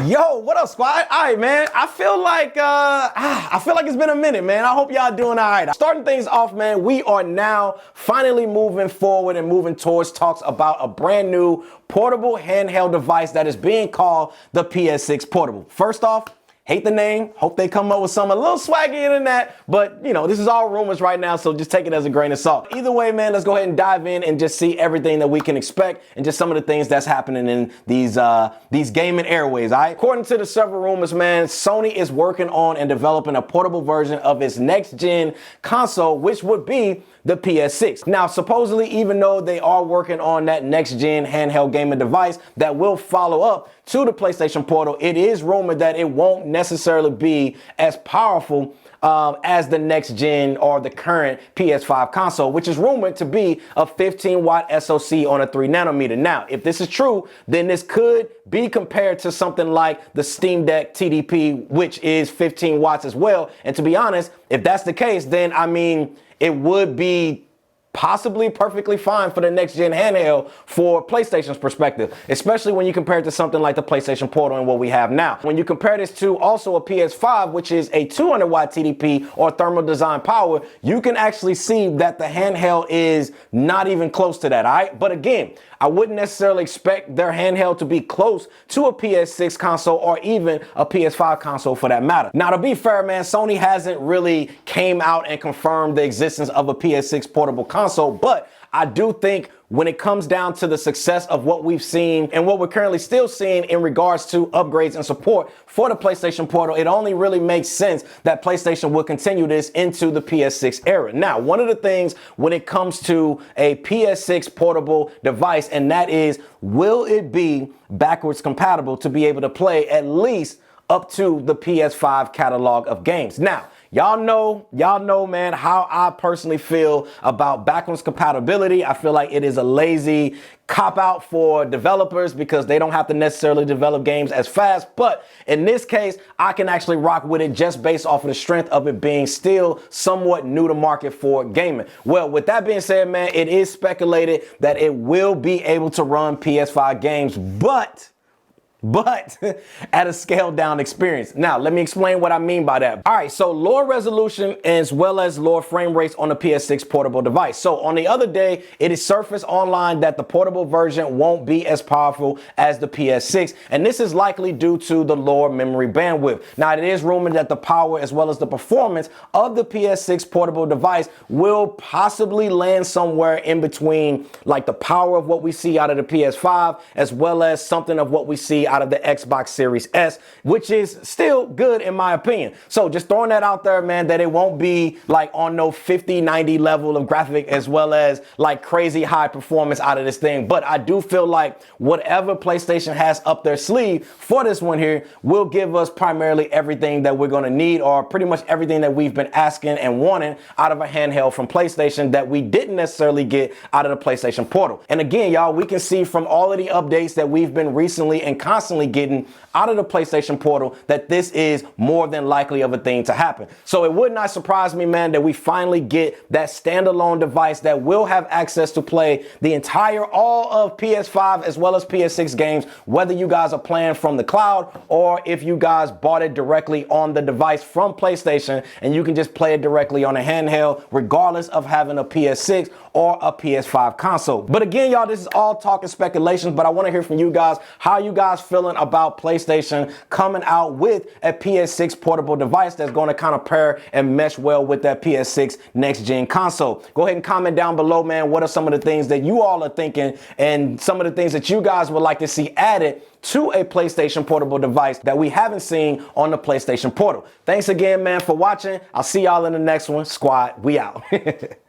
Yo, what up, squad? All right, man. I feel like it's been a minute, man. I hope y'all doing all right. Starting things off, man, we are now finally moving forward and moving towards talks about a brand new portable handheld device that is being called the PS6 Portable. First off, hate the name. Hope they come up with something a little swaggier than that. But, you know, this is all rumors right now, so just take it as a grain of salt. Either way, man, let's go ahead and dive in and just see everything that we can expect and just some of the things that's happening in these gaming airways, all right? According to the several rumors, man, Sony is working on and developing a portable version of its next-gen console, which would be the PS6. Now, supposedly, even though they are working on that next-gen handheld gaming device that will follow up to the PlayStation Portal, it is rumored that it won't necessarily be as powerful as the next gen or the current PS5 console, which is rumored to be a 15-watt SoC on a 3nm. Now, if this is true, then this could be compared to something like the Steam Deck TDP, which is 15 watts as well. And to be honest, if that's the case, then I mean, it would be possibly perfectly fine for the next gen handheld for PlayStation's perspective, especially when you compare it to something like the PlayStation Portal and what we have now. When you compare this to also a PS5, which is a 200 watt TDP or thermal design power, you can actually see that the handheld is not even close to that, all right? But again, I wouldn't necessarily expect their handheld to be close to a PS6 console or even a PS5 console for that matter. Now, to be fair, man, Sony hasn't really came out and confirmed the existence of a PS6 portable console, but I do think when it comes down to the success of what we've seen and what we're currently still seeing in regards to upgrades and support for the PlayStation Portal, it only really makes sense that PlayStation will continue this into the PS6 era. Now, one of the things when it comes to a PS6 portable device, and that is, will it be backwards compatible to be able to play at least up to the PS5 catalog of games? Now, y'all know, man, how I personally feel about backwards compatibility. I feel like it is a lazy cop-out for developers because they don't have to necessarily develop games as fast. But in this case, I can actually rock with it just based off of the strength of it being still somewhat new to market for gaming. Well, with that being said, man, it is speculated that it will be able to run PS5 games, but at a scaled down experience. Now, let me explain what I mean by that. All right, so lower resolution as well as lower frame rates on the PS6 portable device. So on the other day, it is surfaced online that the portable version won't be as powerful as the PS6, and this is likely due to the lower memory bandwidth. Now, it is rumored that the power as well as the performance of the PS6 portable device will possibly land somewhere in between, like the power of what we see out of the PS5 as well as something of what we see out of the Xbox Series S, which is still good in my opinion. So just throwing that out there, man, that it won't be like on no 50, 90 level of graphic as well as like crazy high performance out of this thing. But I do feel like whatever PlayStation has up their sleeve for this one here will give us primarily everything that we're going to need, or pretty much everything that we've been asking and wanting out of a handheld from PlayStation that we didn't necessarily get out of the PlayStation Portal. And again, y'all, we can see from all of the updates that we've been recently and constantly getting out of the PlayStation Portal that this is more than likely of a thing to happen. So it would not surprise me, man, that we finally get that standalone device that will have access to play the entire all of PS5 as well as PS6 games, whether you guys are playing from the cloud or if you guys bought it directly on the device from PlayStation and you can just play it directly on a handheld regardless of having a PS6 or a PS5 console. But again, y'all, this is all talk and speculations, but I want to hear from you guys how you guys feeling about PlayStation coming out with a PS6 portable device that's going to kind of pair and mesh well with that PS6 next gen console. Go ahead and comment down below, man. What are some of the things that you all are thinking and some of the things that you guys would like to see added to a PlayStation portable device that we haven't seen on the PlayStation Portal? Thanks again, man, for watching. I'll see y'all in the next one. Squad, we out.